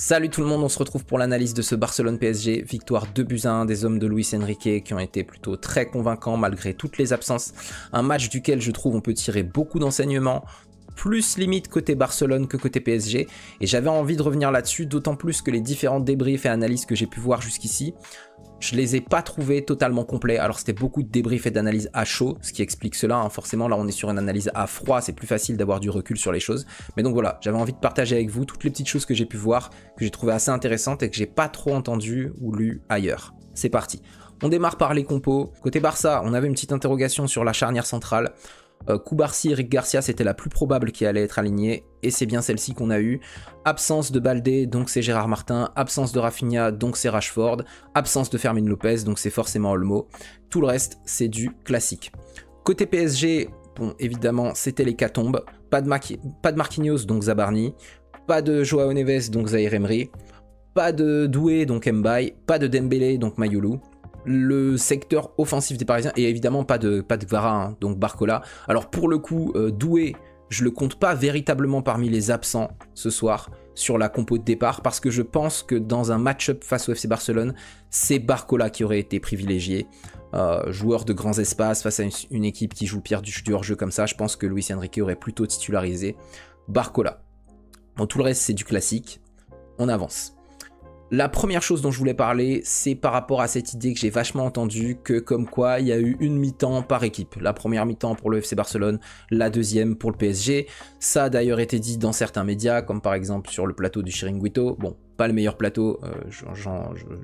Salut tout le monde, on se retrouve pour l'analyse de ce Barcelone-PSG, victoire 2-1 des hommes de Luis Enrique qui ont été plutôt très convaincants malgré toutes les absences. Un match duquel je trouve on peut tirer beaucoup d'enseignements, plus limite côté Barcelone que côté PSG, et j'avais envie de revenir là-dessus, d'autant plus que les différents débriefs et analyses que j'ai pu voir jusqu'ici, je les ai pas trouvés totalement complets. Alors c'était beaucoup de débriefs et d'analyses à chaud, ce qui explique cela, hein. Forcément là on est sur une analyse à froid, c'est plus facile d'avoir du recul sur les choses, mais donc voilà, j'avais envie de partager avec vous toutes les petites choses que j'ai pu voir, que j'ai trouvé assez intéressantes et que j'ai pas trop entendu ou lu ailleurs. C'est parti. On démarre par les compos. Côté Barça, on avait une petite interrogation sur la charnière centrale. Koubarsi, Eric Garcia, c'était la plus probable qui allait être alignée, et c'est bien celle-ci qu'on a eue. Absence de Baldé, donc c'est Gérard Martin. Absence de Rafinha, donc c'est Rashford. Absence de Fermin Lopez, donc c'est forcément Olmo. Tout le reste, c'est du classique. Côté PSG, bon, évidemment, c'était l'hécatombe. Pas de Marquinhos, donc Zabarni. Pas de Joao Neves, donc Zaïre Emery. Pas de Doué, donc Mbaye. Pas de Dembélé, donc Mayoulou. Le secteur offensif des Parisiens, et évidemment pas de Kvara, hein, donc Barcola. Alors pour le coup, Doué, je le compte pas véritablement parmi les absents ce soir sur la compo de départ, parce que je pense que dans un match-up face au FC Barcelone, c'est Barcola qui aurait été privilégié. Joueur de grands espaces face à une équipe qui joue pire du hors-jeu comme ça, je pense que Luis Enrique aurait plutôt titularisé Barcola. Bon, tout le reste c'est du classique, on avance. La première chose dont je voulais parler, c'est par rapport à cette idée que j'ai vachement entendue, que comme quoi il y a eu une mi-temps par équipe. La première mi-temps pour le FC Barcelone, la deuxième pour le PSG. Ça a d'ailleurs été dit dans certains médias, comme par exemple sur le plateau du Chiringuito. Bon, pas le meilleur plateau,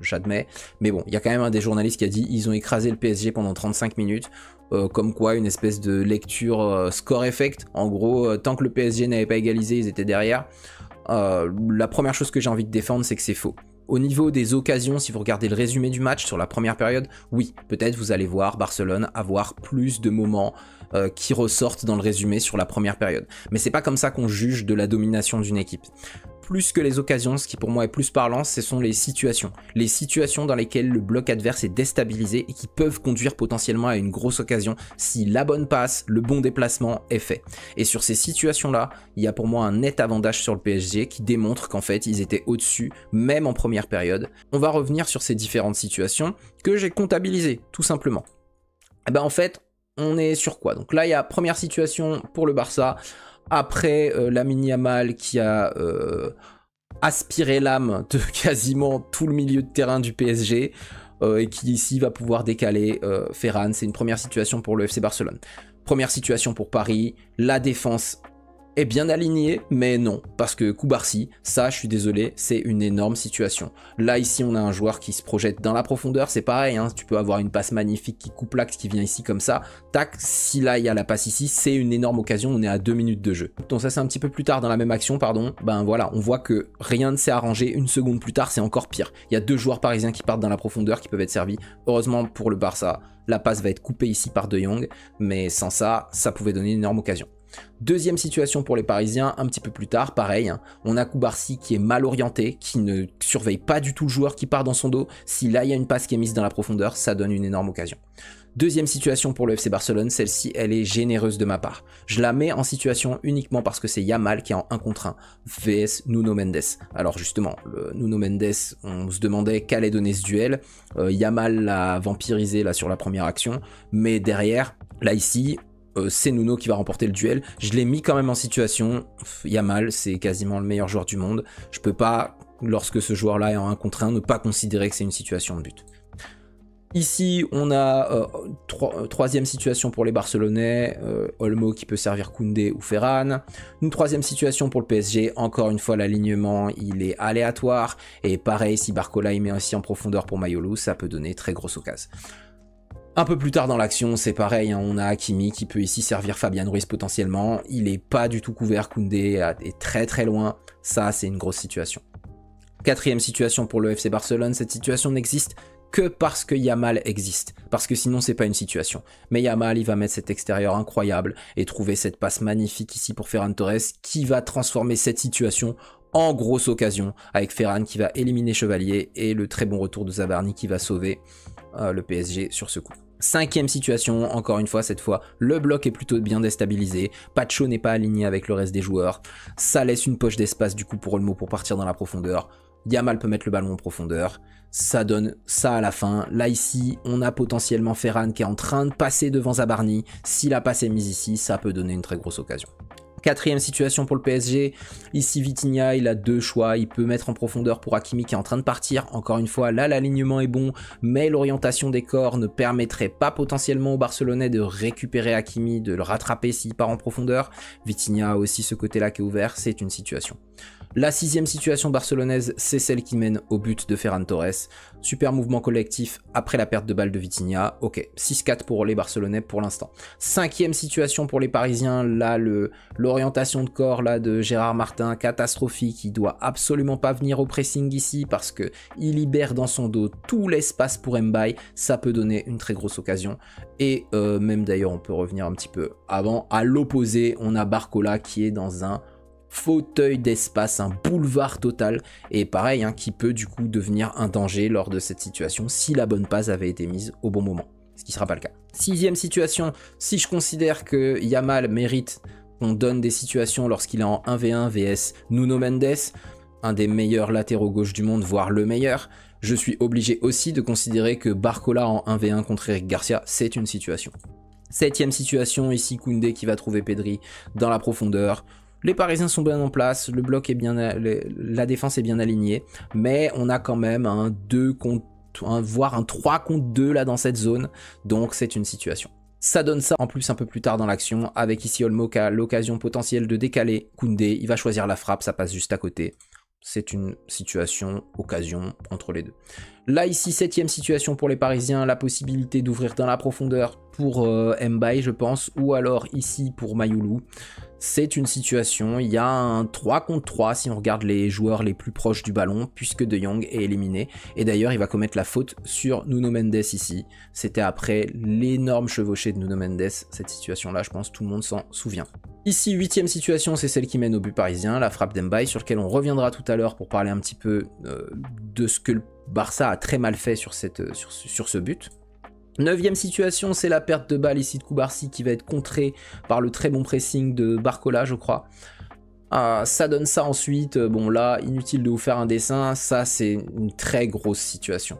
j'admets. Mais bon, il y a quand même un des journalistes qui a dit « Ils ont écrasé le PSG pendant 35 minutes ». Comme quoi une espèce de lecture score effect. En gros, tant que le PSG n'avait pas égalisé, ils étaient derrière. La première chose que j'ai envie de défendre, c'est que c'est faux. Au niveau des occasions, si vous regardez le résumé du match sur la première période, oui, peut-être vous allez voir Barcelone avoir plus de moments qui ressortent dans le résumé sur la première période. Mais c'est pas comme ça qu'on juge de la domination d'une équipe. Plus que les occasions, ce qui pour moi est plus parlant, ce sont les situations. Les situations dans lesquelles le bloc adverse est déstabilisé et qui peuvent conduire potentiellement à une grosse occasion si la bonne passe, le bon déplacement est fait. Et sur ces situations-là, il y a pour moi un net avantage sur le PSG qui démontre qu'en fait, ils étaient au-dessus, même en première période. On va revenir sur ces différentes situations que j'ai comptabilisées, tout simplement. Et ben en fait, on est sur quoi? Donc là, il y a première situation pour le Barça. Après Lamine Yamal qui a aspiré l'âme de quasiment tout le milieu de terrain du PSG et qui ici va pouvoir décaler Ferran. C'est une première situation pour le FC Barcelone. Première situation pour Paris, la défense est bien alignée, mais non, parce que Koubarsi, ça je suis désolé, c'est une énorme situation. Là ici on a un joueur qui se projette dans la profondeur, c'est pareil, hein, tu peux avoir une passe magnifique qui coupe l'axe, qui vient ici comme ça, tac, si là il y a la passe ici, c'est une énorme occasion, on est à 2 minutes de jeu. Donc ça c'est un petit peu plus tard dans la même action, pardon, ben voilà, on voit que rien ne s'est arrangé, une seconde plus tard c'est encore pire. Il y a deux joueurs parisiens qui partent dans la profondeur, qui peuvent être servis, heureusement pour le Barça, la passe va être coupée ici par De Jong, mais sans ça, ça pouvait donner une énorme occasion. Deuxième situation pour les Parisiens, un petit peu plus tard, pareil, hein, on a Koubarsi qui est mal orienté, qui ne surveille pas du tout le joueur qui part dans son dos. Si là il y a une passe qui est mise dans la profondeur, ça donne une énorme occasion. Deuxième situation pour le FC Barcelone, celle-ci elle est généreuse de ma part. Je la mets en situation uniquement parce que c'est Yamal qui est en 1 contre 1, vs Nuno Mendes. Alors justement, le Nuno Mendes, on se demandait qu'allait donner ce duel. Yamal l'a vampirisé là sur la première action, mais derrière, là ici, c'est Nuno qui va remporter le duel. Je l'ai mis quand même en situation. Yamal, c'est quasiment le meilleur joueur du monde. Je peux pas, lorsque ce joueur-là est en 1 contre 1, ne pas considérer que c'est une situation de but. Ici, on a troisième situation pour les Barcelonais, Olmo qui peut servir Koundé ou Ferran. Une troisième situation pour le PSG, encore une fois l'alignement il est aléatoire. Et pareil, si Barcola il met aussi en profondeur pour Mayoulou, ça peut donner très grosse occasion. Un peu plus tard dans l'action, c'est pareil, hein, on a Hakimi qui peut ici servir Fabian Ruiz potentiellement. Il n'est pas du tout couvert, Koundé est très très loin. Ça, c'est une grosse situation. Quatrième situation pour le FC Barcelone, cette situation n'existe que parce que Yamal existe. Parce que sinon, c'est pas une situation. Mais Yamal, il va mettre cet extérieur incroyable et trouver cette passe magnifique ici pour Ferran Torres qui va transformer cette situation en grosse occasion avec Ferran qui va éliminer Chevalier et le très bon retour de Zabarni qui va sauver le PSG sur ce coup. Cinquième situation, encore une fois, cette fois, le bloc est plutôt bien déstabilisé, Pacho n'est pas aligné avec le reste des joueurs, ça laisse une poche d'espace du coup pour Olmo pour partir dans la profondeur. Yamal peut mettre le ballon en profondeur. Ça donne ça à la fin. Là ici, on a potentiellement Ferran qui est en train de passer devant Zabarni. Si la passe est mise ici, ça peut donner une très grosse occasion. Quatrième situation pour le PSG, ici Vitinha, il a deux choix, il peut mettre en profondeur pour Hakimi qui est en train de partir, encore une fois là l'alignement est bon, mais l'orientation des corps ne permettrait pas potentiellement au Barcelonais de récupérer Hakimi, de le rattraper s'il part en profondeur. Vitinha a aussi ce côté là qui est ouvert, c'est une situation. La sixième situation barcelonaise, c'est celle qui mène au but de Ferran Torres. Super mouvement collectif après la perte de balle de Vitinha. Ok, 6-4 pour les Barcelonais pour l'instant. Cinquième situation pour les Parisiens, là l'orientation de corps là de Gérard Martin, catastrophique. Il doit absolument pas venir au pressing ici parce que il libère dans son dos tout l'espace pour Mbaye. Ça peut donner une très grosse occasion. Et même d'ailleurs, on peut revenir un petit peu avant. À l'opposé, on a Barcola qui est dans un fauteuil d'espace, un boulevard total, et pareil, hein, qui peut du coup devenir un danger lors de cette situation si la bonne passe avait été mise au bon moment, ce qui ne sera pas le cas. Sixième situation, si je considère que Yamal mérite qu'on donne des situations lorsqu'il est en 1v1 vs Nuno Mendes, un des meilleurs latéraux gauche du monde, voire le meilleur, je suis obligé aussi de considérer que Barcola en 1v1 contre Eric Garcia, c'est une situation. Septième situation, ici Koundé qui va trouver Pedri dans la profondeur. Les Parisiens sont bien en place, le bloc est bien, la défense est bien alignée, mais on a quand même un 2 contre, voire un 3 contre 2 là dans cette zone, donc c'est une situation. Ça donne ça en plus un peu plus tard dans l'action, avec ici Olmo qui a l'occasion potentielle de décaler Koundé, il va choisir la frappe, ça passe juste à côté. C'est une situation, occasion entre les deux. Là ici, septième situation pour les Parisiens, la possibilité d'ouvrir dans la profondeur pour Mbaye je pense, ou alors ici pour Mayoulou. C'est une situation, il y a un 3 contre 3 si on regarde les joueurs les plus proches du ballon, puisque De Jong est éliminé. Et d'ailleurs, il va commettre la faute sur Nuno Mendes ici. C'était après l'énorme chevauchée de Nuno Mendes, cette situation-là, je pense tout le monde s'en souvient. Ici, huitième situation, c'est celle qui mène au but parisien, la frappe d'Mbaye, sur laquelle on reviendra tout à l'heure pour parler un petit peu de ce que le Barça a très mal fait sur ce but. Neuvième situation, c'est la perte de balle ici de Koubarsi qui va être contrée par le très bon pressing de Barcola, je crois. Ça donne ça ensuite. Bon là, inutile de vous faire un dessin, ça c'est une très grosse situation.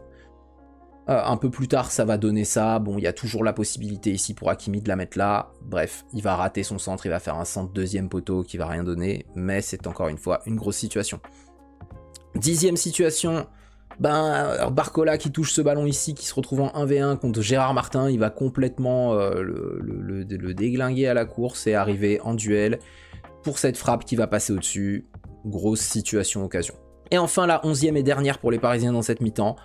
Un peu plus tard, ça va donner ça. Bon, il y a toujours la possibilité ici pour Hakimi de la mettre là. Bref, il va rater son centre, il va faire un centre deuxième poteau qui va rien donner, mais c'est encore une fois une grosse situation. Dixième situation... Barcola qui touche ce ballon ici, qui se retrouve en 1v1 contre Gérard Martin, il va complètement le déglinguer à la course et arriver en duel pour cette frappe qui va passer au-dessus. Grosse situation, occasion. Et enfin la 11e et dernière pour les Parisiens dans cette mi-temps.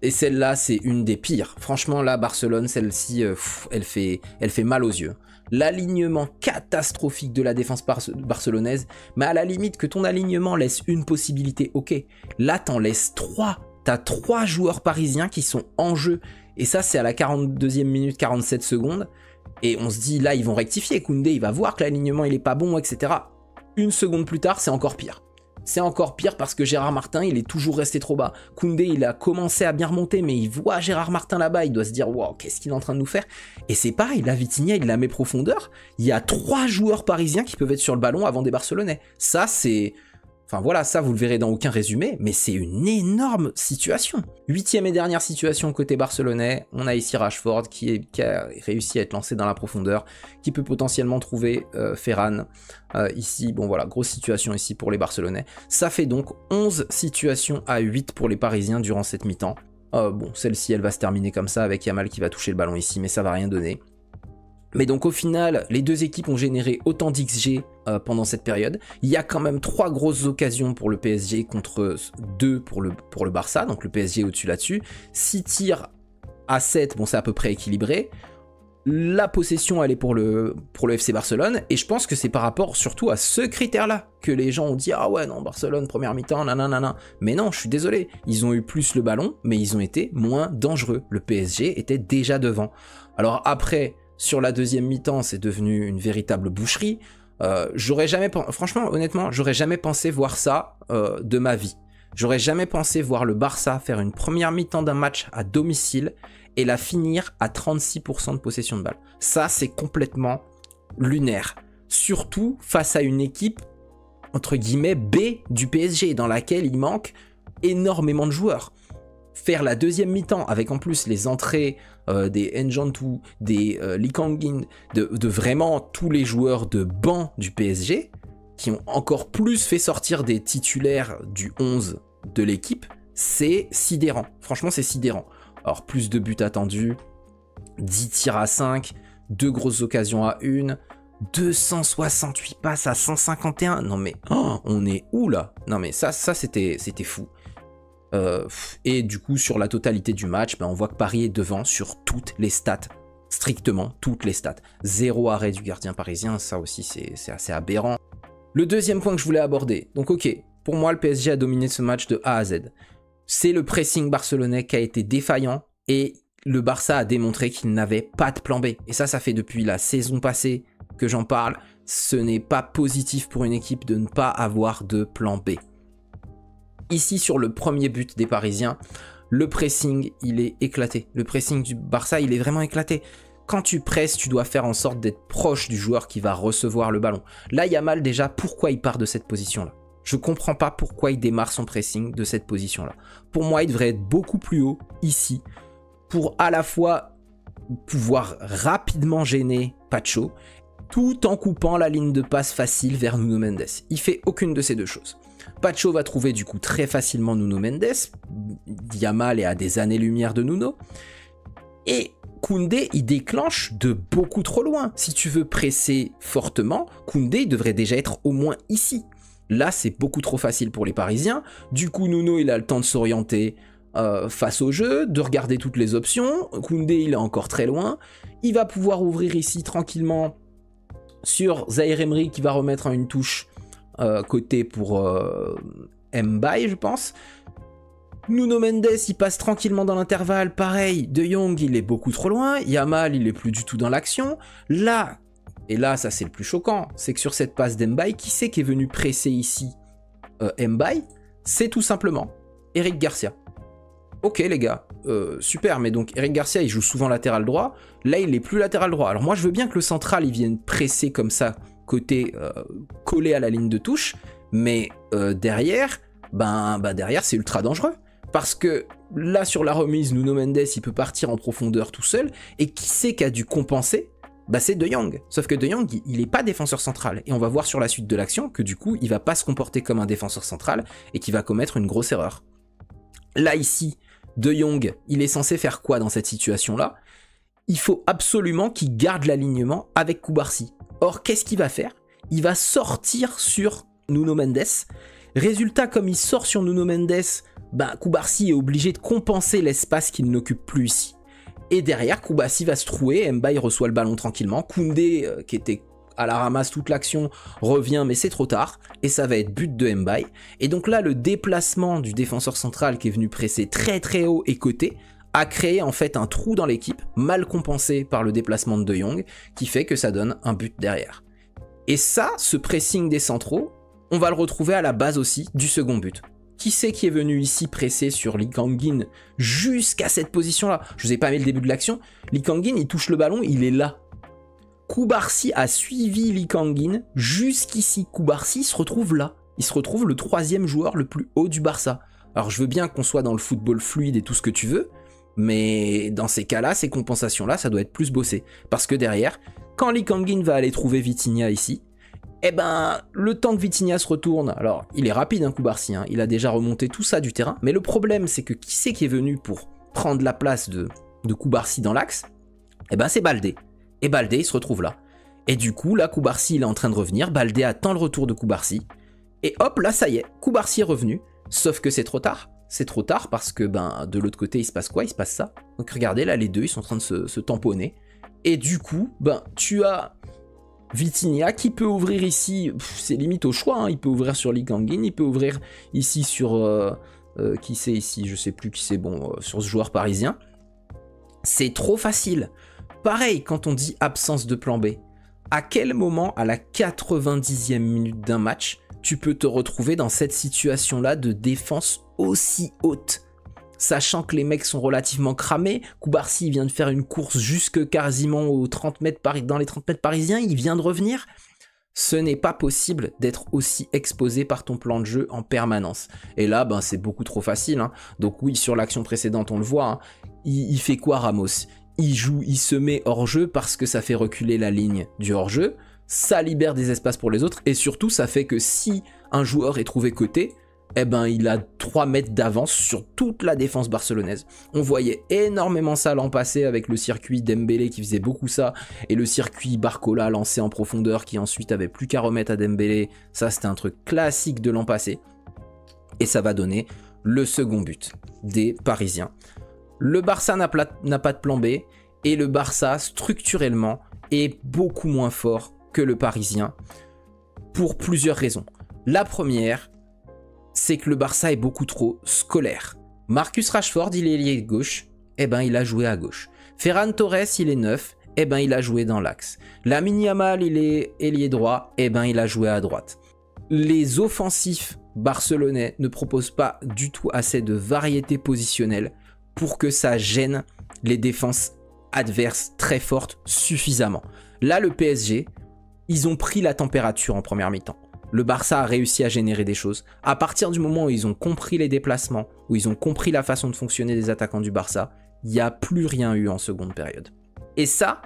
Et celle-là, c'est une des pires. Franchement, là, Barcelone, celle-ci, elle fait mal aux yeux. L'alignement catastrophique de la défense barcelonaise, mais à la limite que ton alignement laisse une possibilité, ok. Là, t'en laisses 3. T'as 3 joueurs parisiens qui sont en jeu. Et ça, c'est à la 42e minute, 47 secondes. Et on se dit, là, ils vont rectifier. Koundé, il va voir que l'alignement, il est pas bon, etc. Une seconde plus tard, c'est encore pire. C'est encore pire parce que Gérard Martin, il est toujours resté trop bas. Koundé, il a commencé à bien remonter, mais il voit Gérard Martin là-bas, il doit se dire « Wow, qu'est-ce qu'il est en train de nous faire ?» Et c'est pareil, là, Vitinha, il la met profondeur. Il y a 3 joueurs parisiens qui peuvent être sur le ballon avant des Barcelonais. Ça, c'est... Enfin voilà, ça vous le verrez dans aucun résumé, mais c'est une énorme situation. 8e et dernière situation côté barcelonais, on a ici Rashford qui a réussi à être lancé dans la profondeur, qui peut potentiellement trouver Ferran. Ici, bon voilà, grosse situation ici pour les Barcelonais. Ça fait donc 11 situations à 8 pour les Parisiens durant cette mi-temps. Bon, celle-ci, elle va se terminer comme ça avec Yamal qui va toucher le ballon ici, mais ça va rien donner. Mais donc au final, les deux équipes ont généré autant d'XG pendant cette période. Il y a quand même 3 grosses occasions pour le PSG contre 2 pour le Barça, donc le PSG est au-dessus là-dessus. 6 tirs à 7, bon c'est à peu près équilibré. La possession elle est pour le FC Barcelone, et je pense que c'est par rapport surtout à ce critère-là que les gens ont dit « Ah ouais non, Barcelone, première mi-temps, nanana ». Mais non, je suis désolé, ils ont eu plus le ballon, mais ils ont été moins dangereux. Le PSG était déjà devant. Alors après... Sur la deuxième mi-temps, c'est devenu une véritable boucherie. J'aurais jamais, franchement, honnêtement, j'aurais jamais pensé voir ça de ma vie. J'aurais jamais pensé voir le Barça faire une première mi-temps d'un match à domicile et la finir à 36% de possession de balle. Ça, c'est complètement lunaire. Surtout face à une équipe, entre guillemets, B du PSG, dans laquelle il manque énormément de joueurs. Faire la deuxième mi-temps avec en plus les entrées des Njantou, des Lee Kang-in, de vraiment tous les joueurs de banc du PSG, qui ont encore plus fait sortir des titulaires du 11 de l'équipe, c'est sidérant. Franchement, c'est sidérant. Alors, plus de buts attendus, 10 tirs à 5, 2 grosses occasions à 1, 268 passes à 151. Non mais, on est où là? Non mais ça c'était fou. Et du coup, sur la totalité du match, on voit que Paris est devant sur toutes les stats. Strictement toutes les stats. 0 arrêt du gardien parisien, ça aussi c'est assez aberrant. Le deuxième point que je voulais aborder, donc ok, pour moi le PSG a dominé ce match de A à Z. C'est le pressing barcelonais qui a été défaillant et le Barça a démontré qu'il n'avait pas de plan B. Et ça fait depuis la saison passée que j'en parle. Ce n'est pas positif pour une équipe de ne pas avoir de plan B. Ici, sur le premier but des Parisiens, le pressing, il est éclaté. Le pressing du Barça, il est vraiment éclaté. Quand tu presses, tu dois faire en sorte d'être proche du joueur qui va recevoir le ballon. Là, Yamal, déjà, pourquoi il part de cette position-là? Je comprends pas pourquoi il démarre son pressing de cette position-là. Pour moi, il devrait être beaucoup plus haut, ici, pour à la fois pouvoir rapidement gêner Pacho, tout en coupant la ligne de passe facile vers Nuno Mendes. Il fait aucune de ces deux choses. Pacho va trouver du coup très facilement Nuno Mendes. Yamal est à des années-lumière de Nuno. Et Koundé, il déclenche de beaucoup trop loin. Si tu veux presser fortement, Koundé il devrait déjà être au moins ici. Là, c'est beaucoup trop facile pour les Parisiens. Du coup, Nuno, il a le temps de s'orienter face au jeu, de regarder toutes les options. Koundé, il est encore très loin. Il va pouvoir ouvrir ici tranquillement sur Zaïre Emery qui va remettre une touche côté pour Mbaye, je pense. Nuno Mendes, il passe tranquillement dans l'intervalle. Pareil, De Jong, il est beaucoup trop loin. Yamal, il est plus du tout dans l'action. Là, et là, ça c'est le plus choquant, c'est que sur cette passe d'Mbaye, qui c'est qui est venu presser ici Mbaye? C'est tout simplement Eric Garcia. Ok les gars, super, mais donc Eric Garcia, il joue souvent latéral droit. Là, il est plus latéral droit. Alors moi, je veux bien que le central, il vienne presser comme ça, côté collé à la ligne de touche, mais derrière, derrière, c'est ultra dangereux. Parce que là, sur la remise, Nuno Mendes, il peut partir en profondeur tout seul, et qui c'est qui a dû compenser? C'est De Jong. Sauf que De Jong, il n'est pas défenseur central. Et on va voir sur la suite de l'action que du coup, il va pas se comporter comme un défenseur central et qu'il va commettre une grosse erreur. Là, ici, De Jong, il est censé faire quoi dans cette situation-là? Il faut absolument qu'il garde l'alignement avec Koubarsi. Or, qu'est-ce qu'il va faire? Il va sortir sur Nuno Mendes. Résultat, comme il sort sur Nuno Mendes, Koubarsi est obligé de compenser l'espace qu'il n'occupe plus ici. Et derrière, Koubarsi va se trouer, Mbaye reçoit le ballon tranquillement, Koundé, qui était à la ramasse toute l'action, revient, mais c'est trop tard, et ça va être but de Mbaye. Et donc là, le déplacement du défenseur central qui est venu presser très très haut et côté, a créé en fait un trou dans l'équipe, mal compensé par le déplacement de De Jong, qui fait que ça donne un but derrière. Et ça, ce pressing des centraux, on va le retrouver à la base aussi du second but. Qui c'est qui est venu ici presser sur Lee Kang-in jusqu'à cette position-là? Je vous ai pas mis le début de l'action. Lee Kang-in, il touche le ballon, il est là. Koubarsi a suivi Lee Kang-in jusqu'ici. Koubarsi se retrouve là. Il se retrouve le troisième joueur le plus haut du Barça. Alors je veux bien qu'on soit dans le football fluide et tout ce que tu veux, mais dans ces cas-là, ces compensations-là, ça doit être plus bossé. Parce que derrière, quand Lee Kang-in va aller trouver Vitinha ici, le temps que Vitinha se retourne, alors il est rapide Koubarsi, il a déjà remonté tout ça du terrain, mais le problème c'est que qui c'est qui est venu pour prendre la place de Koubarsi dans l'axe? C'est Baldé. Et Baldé il se retrouve là. Et du coup là Koubarsi il est en train de revenir, Baldé attend le retour de Koubarsi, et hop là ça y est, Koubarsi est revenu, sauf que c'est trop tard. C'est trop tard parce que de l'autre côté il se passe quoi? Il se passe ça. Donc regardez là les deux ils sont en train de se tamponner, et du coup tu as Vitinha qui peut ouvrir ici, c'est limite au choix, il peut ouvrir sur Lee Kang-in, il peut ouvrir ici sur... qui c'est ici? Je sais plus qui c'est, sur ce joueur parisien. C'est trop facile. Pareil, quand on dit absence de plan B, à quel moment, à la 90e minute d'un match, tu peux te retrouver dans cette situation-là de défense aussi haute? Sachant que les mecs sont relativement cramés, Koubarsi vient de faire une course jusque quasiment aux 30 mètres dans les 30 mètres parisiens, il vient de revenir. Ce n'est pas possible d'être aussi exposé par ton plan de jeu en permanence. Et là, ben, c'est beaucoup trop facile. Hein. Donc oui, sur l'action précédente, on le voit. Hein. Il fait quoi, Ramos? Il se met hors-jeu parce que ça fait reculer la ligne du hors-jeu. Ça libère des espaces pour les autres. Et surtout, ça fait que si un joueur est trouvé côté, eh ben, il a 3 mètres d'avance sur toute la défense barcelonaise. On voyait énormément ça l'an passé avec le circuit Dembélé qui faisait beaucoup ça, et le circuit Barcola lancé en profondeur qui ensuite avait plus qu'à remettre à Dembélé. Ça, c'était un truc classique de l'an passé. Et ça va donner le second but des Parisiens. Le Barça n'a pas de plan B, et le Barça, structurellement, est beaucoup moins fort que le Parisien, pour plusieurs raisons. La première, c'est que le Barça est beaucoup trop scolaire. Marcus Rashford, il est ailier gauche, eh ben il a joué à gauche. Ferran Torres, il est neuf, eh ben il a joué dans l'axe. Lamine Yamal, il est ailier droit, eh ben il a joué à droite. Les offensifs barcelonais ne proposent pas du tout assez de variété positionnelle pour que ça gêne les défenses adverses très fortes suffisamment. Là, le PSG, ils ont pris la température en première mi-temps. Le Barça a réussi à générer des choses. À partir du moment où ils ont compris les déplacements, où ils ont compris la façon de fonctionner des attaquants du Barça, il n'y a plus rien eu en seconde période. Et ça,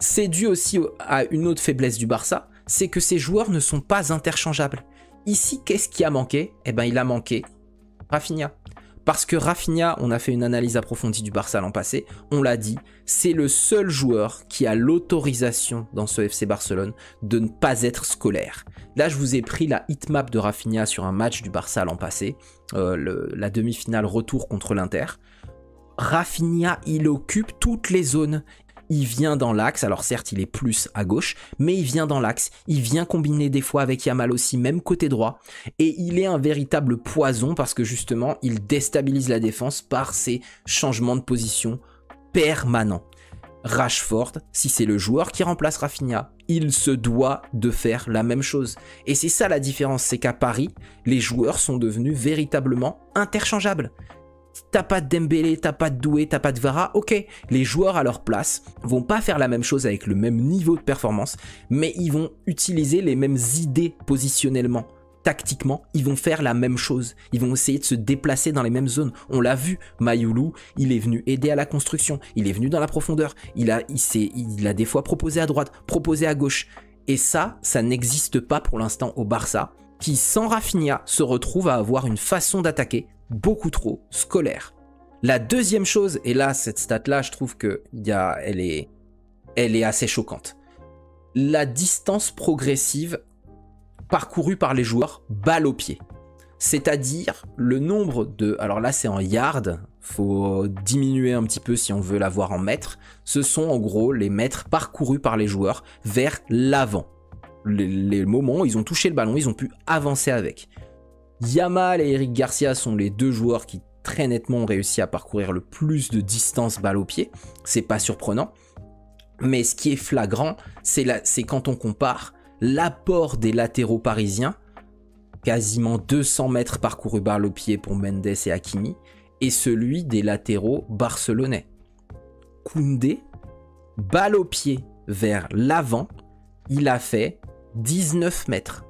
c'est dû aussi à une autre faiblesse du Barça, c'est que ces joueurs ne sont pas interchangeables. Ici, qu'est-ce qui a manqué? Eh ben, il a manqué Rafinha. Parce que Rafinha, on a fait une analyse approfondie du Barça l'an passé, on l'a dit, c'est le seul joueur qui a l'autorisation dans ce FC Barcelone de ne pas être scolaire. Là, je vous ai pris la hitmap de Rafinha sur un match du Barça l'an passé, la demi-finale retour contre l'Inter. Rafinha, il occupe toutes les zones. Il vient dans l'axe, alors certes il est plus à gauche, mais il vient dans l'axe, il vient combiner des fois avec Yamal aussi, même côté droit, et il est un véritable poison parce que justement il déstabilise la défense par ses changements de position permanents. Rashford, si c'est le joueur qui remplace Rafinha, il se doit de faire la même chose. Et c'est ça la différence, c'est qu'à Paris, les joueurs sont devenus véritablement interchangeables. T'as pas de Dembélé, t'as pas de Doué, t'as pas de Vara, ok, les joueurs à leur place vont pas faire la même chose avec le même niveau de performance, mais ils vont utiliser les mêmes idées positionnellement, tactiquement, ils vont faire la même chose, ils vont essayer de se déplacer dans les mêmes zones. On l'a vu, Mayoulou, il est venu aider à la construction, il est venu dans la profondeur, il a des fois proposé à droite, proposé à gauche, et ça n'existe pas pour l'instant au Barça, qui sans Rafinha se retrouve à avoir une façon d'attaquer beaucoup trop scolaire. La deuxième chose, et là cette stat là je trouve que elle est assez choquante, la distance progressive parcourue par les joueurs balle au pied, c'est-à-dire le nombre de, alors là c'est en yards, faut diminuer un petit peu si on veut l'avoir en mètres, ce sont en gros les mètres parcourus par les joueurs vers l'avant, les moments où ils ont touché le ballon, ils ont pu avancer avec. Yamal et Eric Garcia sont les deux joueurs qui très nettement ont réussi à parcourir le plus de distance balle au pied. C'est pas surprenant. Mais ce qui est flagrant, c'est quand on compare l'apport des latéraux parisiens, quasiment 200 mètres parcourus balle au pied pour Mendes et Hakimi, et celui des latéraux barcelonais. Koundé, balle au pied vers l'avant, il a fait 19 mètres.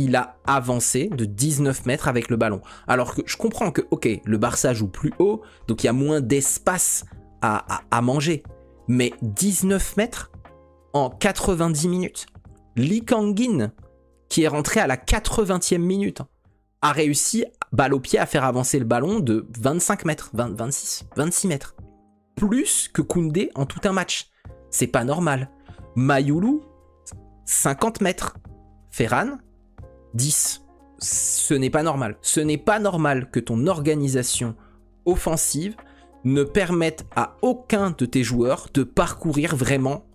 Il a avancé de 19 mètres avec le ballon. Alors que je comprends que, ok, le Barça joue plus haut, donc il y a moins d'espace à manger. Mais 19 mètres en 90 minutes. Lee Kang-in, qui est rentré à la 80e minute, a réussi, balle au pied, à faire avancer le ballon de 25 mètres, 26 mètres. Plus que Koundé en tout un match. C'est pas normal. Mayoulou, 50 mètres. Ferran, 10. Ce n'est pas normal. Ce n'est pas normal que ton organisation offensive ne permette à aucun de tes joueurs de parcourir vraiment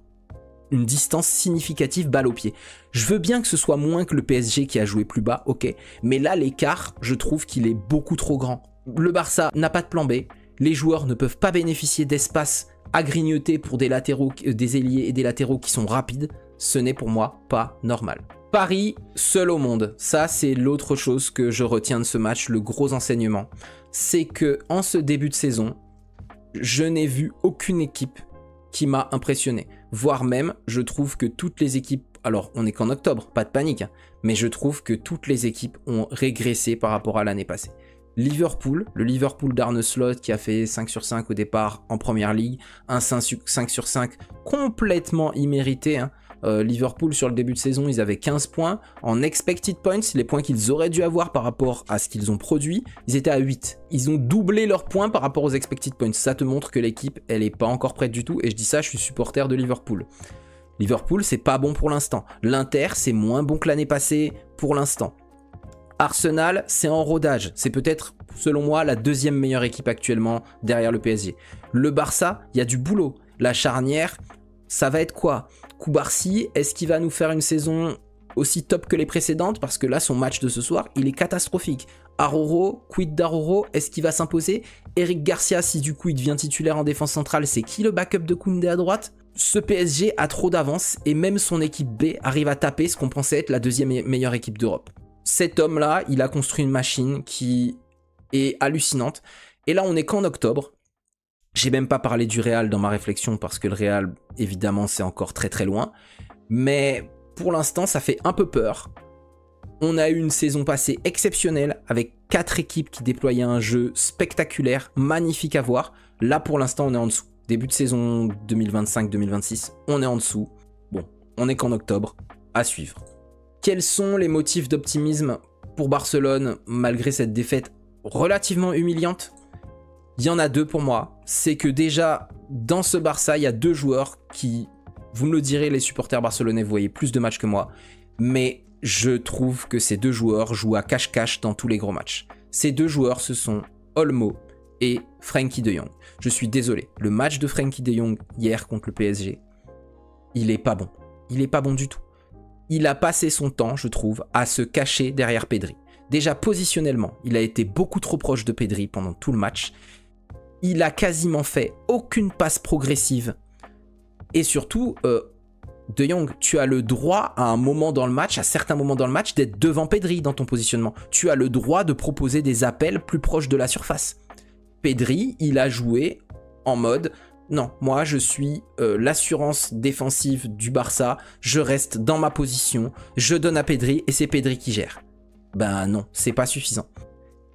une distance significative balle au pied. Je veux bien que ce soit moins que le PSG qui a joué plus bas, ok, mais là l'écart, je trouve qu'il est beaucoup trop grand. Le Barça n'a pas de plan B, les joueurs ne peuvent pas bénéficier d'espace à grignoter pour des latéraux, des ailiers et des latéraux qui sont rapides. Ce n'est pour moi pas normal. Paris, seul au monde. Ça, c'est l'autre chose que je retiens de ce match, le gros enseignement. C'est que en ce début de saison, je n'ai vu aucune équipe qui m'a impressionné. Voire même, je trouve que toutes les équipes Alors, on n'est qu'en octobre, pas de panique, hein, mais je trouve que toutes les équipes ont régressé par rapport à l'année passée. Liverpool, le Liverpool d'Arne Slot qui a fait 5 sur 5 au départ en première ligue, un 5 sur 5 complètement immérité, hein. Liverpool sur le début de saison, ils avaient 15 points. En expected points, les points qu'ils auraient dû avoir par rapport à ce qu'ils ont produit, ils étaient à 8. Ils ont doublé leurs points par rapport aux expected points. Ça te montre que l'équipe, elle est pas encore prête du tout. Et je dis ça, je suis supporter de Liverpool. Liverpool, c'est pas bon pour l'instant. L'Inter, c'est moins bon que l'année passée pour l'instant. Arsenal, c'est en rodage. C'est peut-être, selon moi, la deuxième meilleure équipe actuellement derrière le PSG. Le Barça, il y a du boulot. La charnière, ça va être quoi? Koubarsi, est-ce qu'il va nous faire une saison aussi top que les précédentes? Parce que là, son match de ce soir, il est catastrophique. Aroro, quid d'Aroro, est-ce qu'il va s'imposer? Eric Garcia, si du coup il devient titulaire en défense centrale, c'est qui le backup de Koundé à droite? Ce PSG a trop d'avance et même son équipe B arrive à taper ce qu'on pensait être la deuxième meilleure équipe d'Europe. Cet homme-là, il a construit une machine qui est hallucinante. Et là, on est qu'en octobre. J'ai même pas parlé du Real dans ma réflexion parce que le Real, évidemment, c'est encore très très loin. Mais pour l'instant, ça fait un peu peur. On a eu une saison passée exceptionnelle avec 4 équipes qui déployaient un jeu spectaculaire, magnifique à voir. Là, pour l'instant, on est en dessous. Début de saison 2025-2026, on est en dessous. Bon, on est qu'en octobre, à suivre. Quels sont les motifs d'optimisme pour Barcelone malgré cette défaite relativement humiliante? Il y en a 2 pour moi. C'est que déjà, dans ce Barça, il y a 2 joueurs qui, vous me le direz, les supporters barcelonais, vous voyez plus de matchs que moi, mais je trouve que ces 2 joueurs jouent à cache-cache dans tous les gros matchs. Ces 2 joueurs, ce sont Olmo et Frenkie de Jong. Je suis désolé, le match de Frenkie de Jong hier contre le PSG, il est pas bon. Il est pas bon du tout. Il a passé son temps, je trouve, à se cacher derrière Pedri. Déjà positionnellement, il a été beaucoup trop proche de Pedri pendant tout le match. Il a quasiment fait aucune passe progressive. Et surtout, De Jong, tu as le droit à un moment dans le match, à certains moments dans le match, d'être devant Pedri dans ton positionnement. Tu as le droit de proposer des appels plus proches de la surface. Pedri, il a joué en mode... Non, moi je suis l'assurance défensive du Barça, je reste dans ma position, je donne à Pedri et c'est Pedri qui gère. Ben non, c'est pas suffisant.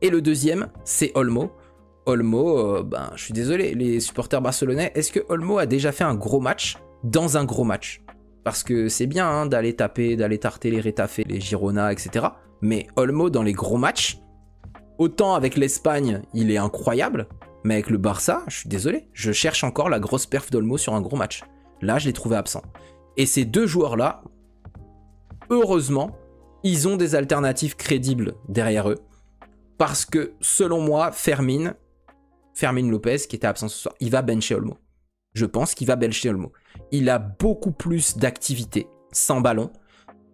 Et le deuxième, c'est Olmo. Olmo, je suis désolé, les supporters barcelonais, est-ce que Olmo a déjà fait un gros match dans un gros match? Parce que c'est bien hein, d'aller taper, d'aller tarter les Rétafé, les Girona, etc. Mais Olmo dans les gros matchs, autant avec l'Espagne, il est incroyable, mais avec le Barça, je suis désolé, je cherche encore la grosse perf d'Olmo sur un gros match. Là, je l'ai trouvé absent. Et ces 2 joueurs-là, heureusement, ils ont des alternatives crédibles derrière eux. Parce que, selon moi, Fermin Lopez, qui était absent ce soir, il va bencher Olmo. Je pense qu'il va bencher Olmo. Il a beaucoup plus d'activité sans ballon.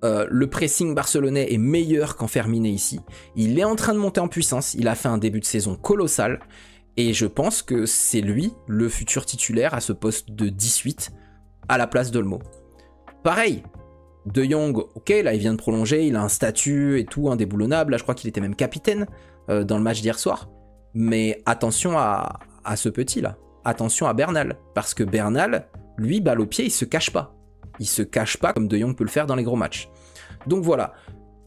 Le pressing barcelonais est meilleur quand Fermin est ici. Il est en train de monter en puissance. Il a fait un début de saison colossal. Et je pense que c'est lui, le futur titulaire à ce poste de 18, à la place d'Olmo. Pareil, De Jong, ok, là il vient de prolonger, il a un statut et tout, indéboulonnable. Là je crois qu'il était même capitaine dans le match d'hier soir. Mais attention à ce petit-là. Attention à Bernal. Parce que Bernal, lui, balle au pied, il se cache pas. Il se cache pas comme De Jong peut le faire dans les gros matchs. Donc voilà.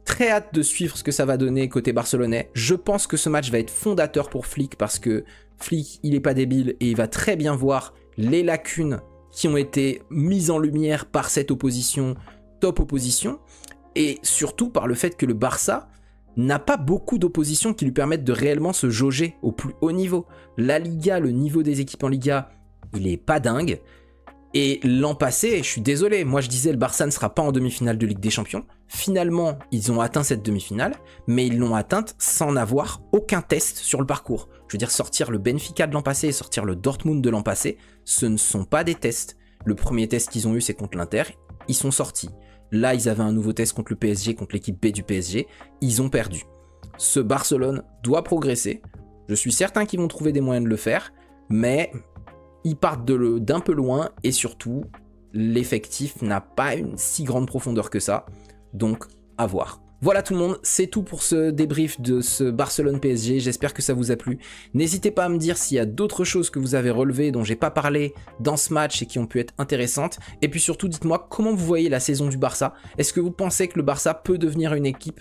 Très hâte de suivre ce que ça va donner côté barcelonais. Je pense que ce match va être fondateur pour Flick parce que Flick, il est pas débile et il va très bien voir les lacunes qui ont été mises en lumière par cette opposition, top opposition, et surtout par le fait que le Barça n'a pas beaucoup d'oppositions qui lui permettent de réellement se jauger au plus haut niveau. La Liga, le niveau des équipes en Liga, il est pas dingue. Et l'an passé, je suis désolé, moi je disais le Barça ne sera pas en demi-finale de Ligue des Champions. Finalement, ils ont atteint cette demi-finale, mais ils l'ont atteinte sans avoir aucun test sur le parcours. Je veux dire, sortir le Benfica de l'an passé et sortir le Dortmund de l'an passé, ce ne sont pas des tests. Le premier test qu'ils ont eu, c'est contre l'Inter, ils sont sortis. Là, ils avaient un nouveau test contre le PSG, contre l'équipe B du PSG, ils ont perdu. Ce Barcelone doit progresser, je suis certain qu'ils vont trouver des moyens de le faire, mais... ils partent d'un peu loin et surtout, l'effectif n'a pas une si grande profondeur que ça. Donc, à voir. Voilà tout le monde, c'est tout pour ce débrief de ce Barcelone PSG, j'espère que ça vous a plu. N'hésitez pas à me dire s'il y a d'autres choses que vous avez relevées dont j'ai pas parlé dans ce match et qui ont pu être intéressantes. Et puis surtout, dites-moi comment vous voyez la saison du Barça. Est-ce que vous pensez que le Barça peut devenir une équipe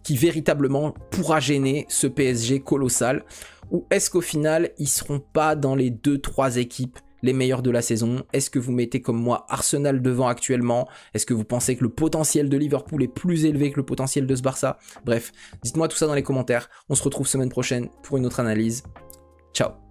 qui véritablement pourra gêner ce PSG colossal? Ou est-ce qu'au final, ils seront pas dans les 2-3 équipes les meilleurs de la saison? Est-ce que vous mettez comme moi Arsenal devant actuellement? Est-ce que vous pensez que le potentiel de Liverpool est plus élevé que le potentiel de ce Barça? Bref, dites-moi tout ça dans les commentaires. On se retrouve semaine prochaine pour une autre analyse. Ciao!